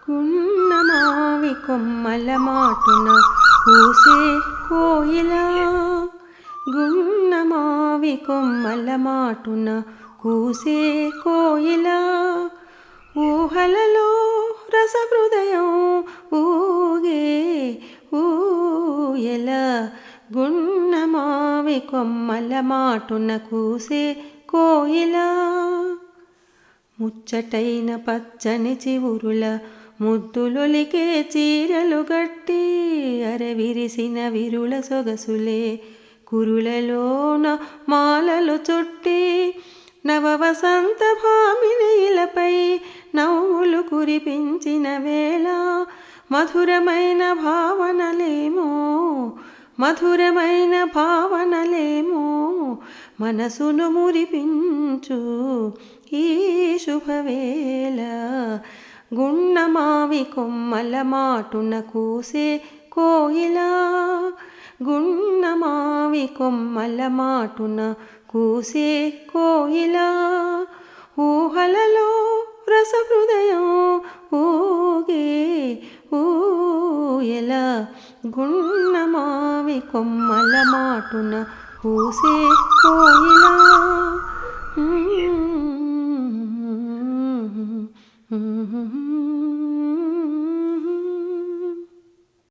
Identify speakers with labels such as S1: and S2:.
S1: గున్నమావి కొమ్మల మాటున కూసే కోయిలా, గున్నమావి కొమ్మల మాటున కూసే కోయిలా, ఊహలలో రసహృదయం ఊగే ఊయల. గున్నమావి కొమ్మల మాటున కూసే కోయిలా, ముచ్చటైన పచ్చని చివురుల ముద్దులొలికే చీరలు గట్టి, అరవిరిసిన విరుల సొగసులే కురులలోన మాలలు చుట్టి, నవవసంత భామినిలపై నవ్వులు కురిపించిన వేళ, మధురమైన భావనలేమో మధురమైన భావనలేమో మనసును మురిపించు ఈ శుభవేళ. గున్నమావి కొమ్మల మాటున కూసే కోయిలా, గున్నమావి కొమ్మల మాటున కూసే కోయిలా, ఊహలలో రసహృదయం ఊగే ఊయల. గున్నమావి కొమ్మల మాటున కూసే కోయిలా.